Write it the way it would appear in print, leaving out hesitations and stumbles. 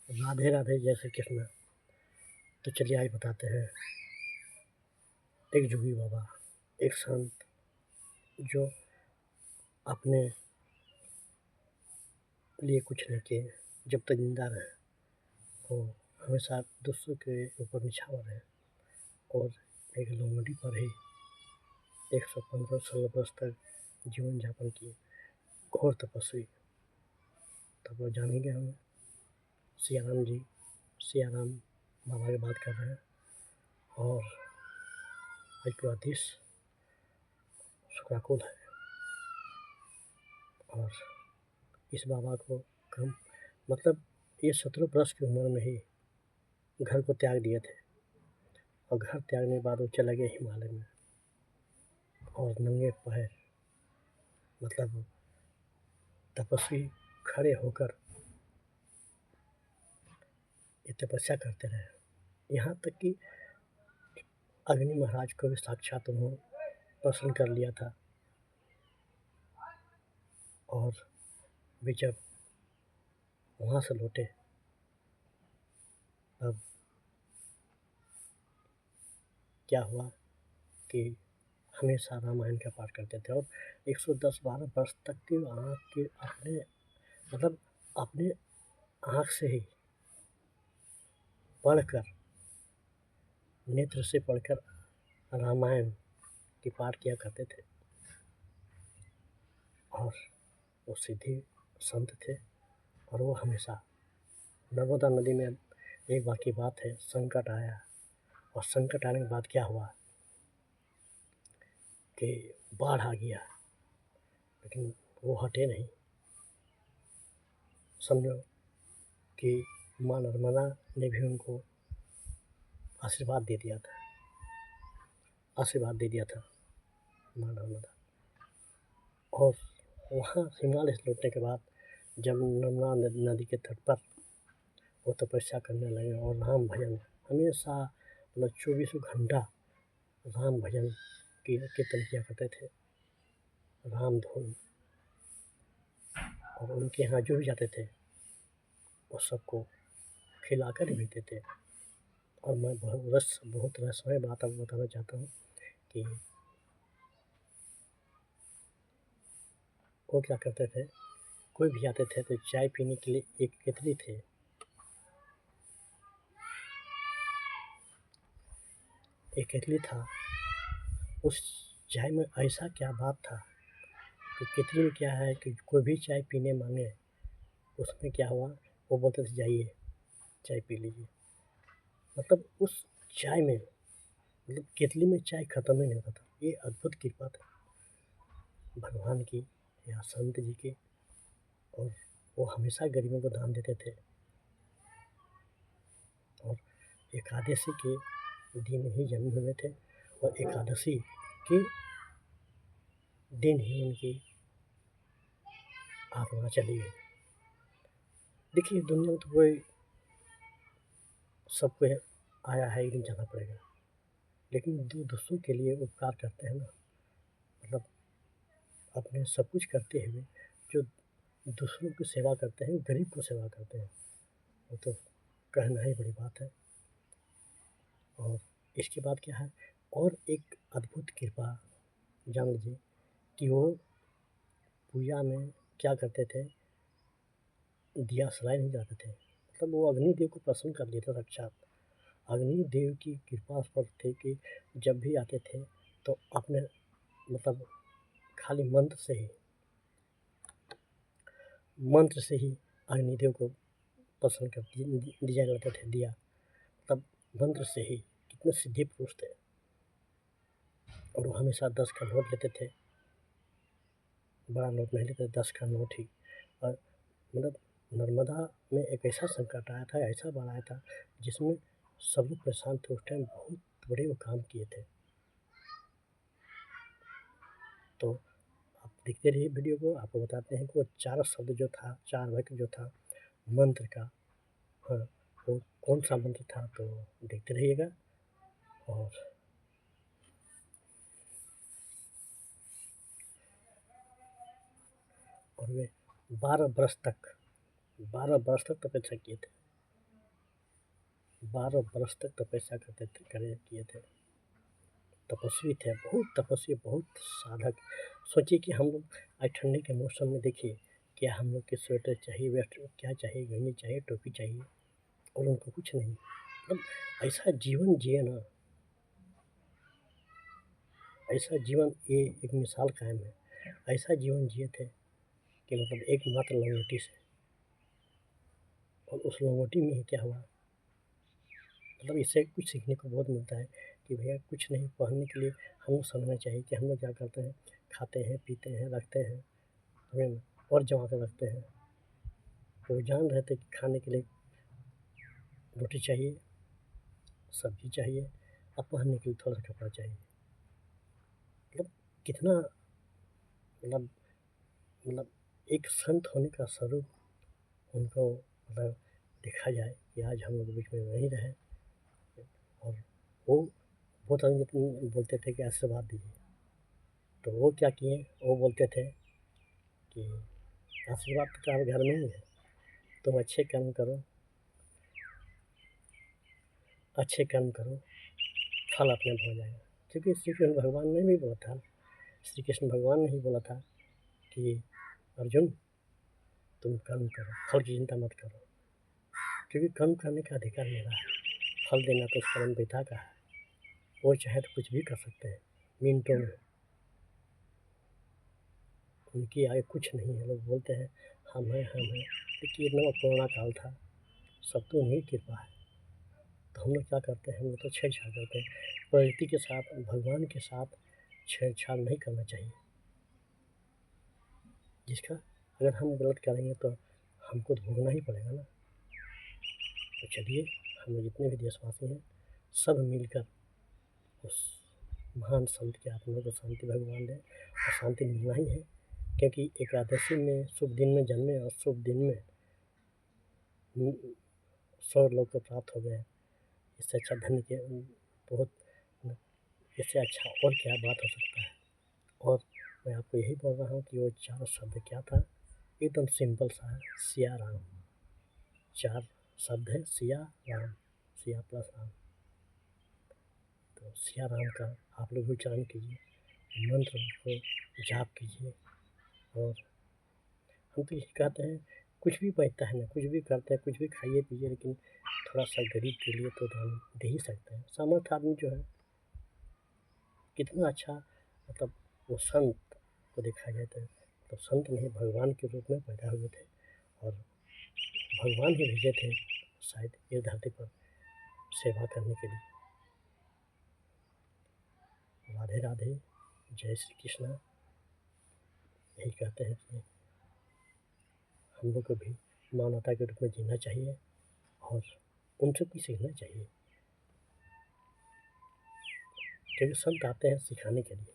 राधे राधे जय श्री कृष्ण। तो चलिए आज बताते हैं एक जोगी बाबा, एक संत जो अपने लिए कुछ नहीं किए, जब तक जिंदा रहे वो हमेशा दूसरों के ऊपर निछावर रहे और एक लोमड़ी पर ही 115-16 वर्ष तक जीवन यापन किए। घोर तपस्वी। तब वो जानेंगे हम सियाराम जी, सियाराम बाबा की बात कर रहे हैं। और आज पूरा देश शुक्राकुल है और इस बाबा को कम मतलब ये 17 वर्ष की उम्र में ही घर को त्याग दिए थे और घर त्यागने के बाद वो चले गए हिमालय में और नंगे पैर मतलब तपस्वी खड़े होकर ये तपस्या करते रहे। यहाँ तक कि अग्नि महाराज को भी साक्षात उन्होंने प्रसन्न कर लिया था और वे जब वहाँ से लौटे तब क्या हुआ कि हमेशा रामायण का पाठ करते थे और 110-12 वर्ष तक की आँख के अपने मतलब अपने आँख से ही पढ़कर, नेत्र से पढ़कर रामायण की पाठ किया करते थे और वो सिद्धि संत थे। और वो हमेशा नर्मदा नदी में एक बार की बात है, संकट आया और संकट आने के बाद क्या हुआ कि बाढ़ आ गया, लेकिन वो हटे नहीं। समझो कि माँ नर्मदा ने भी उनको आशीर्वाद दे दिया था, माँ नर्मदा। और वहाँ हिमालय से लौटने के बाद जब नर्मदा नदी के तट पर वो तपस्या करने लगे और राम भजन हमेशा मतलब 24 घंटा राम भजन कीर्तन किया करते थे, राम धुन। और उनके यहाँ जो भी जाते थे वो सबको खिलाकर ही भेजते थे। और मैं बहुत रहस्यमय बात आपको बताना चाहता हूँ कि वो क्या करते थे, कोई भी आते थे तो चाय पीने के लिए एक केतली थे, एक केतली था। उस चाय में ऐसा क्या बात था कि केतली में क्या है कि कोई भी चाय पीने मांगे, उसमें क्या हुआ वो बोलते थे जाइए चाय पी लीजिए। मतलब उस चाय में मतलब केतली में चाय ख़त्म ही नहीं होता था। ये अद्भुत कृपा था भगवान की या संत जी की। और वो हमेशा गरीबों को दान देते थे और एकादशी के दिन ही जन्मे हुए थे और एकादशी के दिन ही उनकी आत्मा चली गई। देखिए दुनिया में तो कोई सबको आया है, एक दिन जाना पड़ेगा, लेकिन जो दूसरों के लिए उपकार करते हैं ना, मतलब अपने सब कुछ करते हुए जो दूसरों की सेवा करते हैं, गरीब को सेवा करते हैं, वो तो कहना ही बड़ी बात है। और इसके बाद क्या है, और एक अद्भुत कृपा जान लीजिए कि वो पूजा में क्या करते थे, दिया सलाए नहीं जाते थे। मतलब वो अग्निदेव को प्रसन्न कर लेते साक्षात। अग्निदेव की कृपा पर थे कि जब भी आते थे तो अपने मतलब खाली मंत्र से ही अग्निदेव को प्रसन्न कर दिया करते थे दिया। तब मंत्र से ही कितने सिद्धि पुरुष थे। और वो हमेशा 10 का नोट लेते थे, बड़ा नोट नहीं लेते, 10 का नोट ही। और मतलब नर्मदा में एक ऐसा संकट आया था, ऐसा बाढ़ आया था जिसमें सब लोग परेशान थे। उस टाइम बहुत बड़े वो काम किए थे। तो आप देखते रहिए वीडियो को, आपको बताते हैं कि वो 4 शब्द जो था, 4 वाक्य जो था मंत्र का, हाँ, वो कौन सा मंत्र था तो देखते रहिएगा। और वे 12 वर्ष तक तपस्या किए थे। 12 बरस तक तपस्या करते थे, किए थे। तपस्वी थे, बहुत तपस्वी, बहुत साधक। सोचिए कि हम लोग आज ठंडी के मौसम में देखिए, क्या हम लोग के स्वेटर चाहिए, वेस्ट क्या चाहिए, गंजी चाहिए, टोपी चाहिए, और उनको कुछ नहीं। मतलब ऐसा जीवन जिए ना, ऐसा जीवन, ये एक मिसाल कायम है। ऐसा जीवन जिए थे कि मतलब एकमात्र लंगोटी से, और उस लंगोटी में ही क्या हुआ, मतलब इससे कुछ सीखने को बहुत मिलता है कि भैया कुछ नहीं, पहनने के लिए हम लोग समझना चाहिए कि हम लोग क्या करते हैं, खाते हैं, पीते हैं, रखते हैं, समझे ना, और जमा कर रखते हैं। तो वो जान रहे थे कि खाने के लिए रोटी चाहिए, सब्जी चाहिए, और पहनने के लिए थोड़ा सा कपड़ा चाहिए। मतलब कितना, मतलब मतलब एक संत होने का स्वरूप उनको, मतलब देखा जाए कि आज हम लोग बीच में नहीं रहे। और वो बहुत आदमी बोलते थे कि आशीर्वाद दीजिए, तो वो क्या किए, वो बोलते थे कि आशीर्वाद तो तुम्हारे घर में ही है, तुम अच्छे कर्म करो, अच्छे कर्म करो, फल अपने हो जाएगा। क्योंकि श्री कृष्ण भगवान ने भी बोला था, श्री कृष्ण भगवान ने ही बोला था कि अर्जुन तुम कर्म करो, फल की चिंता मत करो, क्योंकि कर्म करने का अधिकार मेरा है, फल देना तो उस परम पिता का है। वो चाहे तो कुछ भी कर सकते हैं मिनटों में, उनकी आगे कुछ नहीं है। लोग बोलते हैं हम हैं, हम हैं, देखिए इतना कोरोना काल था, सब तो उन्हीं की कृपा है। तो हम लोग क्या करते हैं, हम लोग तो छेड़छाड़ करते हैं प्रकृति के साथ, भगवान के साथ छेड़छाड़ नहीं करना चाहिए। जिसका अगर हम गलत करेंगे तो हमको तो भोगना ही पड़ेगा ना। तो चलिए, हम लोग जितने भी देशवासी हैं, सब मिलकर उस महान संत की आत्मा को शांति भगवान दे, और शांति मिलना ही है। क्योंकि एकादशी में शुभ दिन में जन्मे, और शुभ दिन में 100 लोग को प्राप्त हो गए। इससे अच्छा धन के बहुत, इससे अच्छा और क्या बात हो सकता है। और मैं आपको यही बोल रहा हूँ कि वो 4 शब्द क्या था, एकदम सिंपल सा है, सिया राम। 4 शब्द है, सिया राम, सिया प्लस राम। तो सिया राम का आप लोग उच्चारण कीजिए, मंत्र को जाप कीजिए। और हम तो यही कहते हैं, कुछ भी बचता है ना, कुछ भी करते हैं, कुछ भी खाइए पीजिए, लेकिन थोड़ा सा गरीब के लिए तो दान दे ही सकते हैं। सामर्थ आदमी जो है, कितना अच्छा, मतलब वो संत को देखा जाए तो संत नहीं, भगवान के रूप में पैदा हुए थे, और भगवान ही भेजे थे शायद इस धरती पर सेवा करने के लिए। राधे राधे, जय श्री कृष्णा। यही कहते हैं कि हम लोग को भी मानवता के रूप में जीना चाहिए, और उनसे भी सीखना चाहिए, क्योंकि संत आते हैं सिखाने के लिए।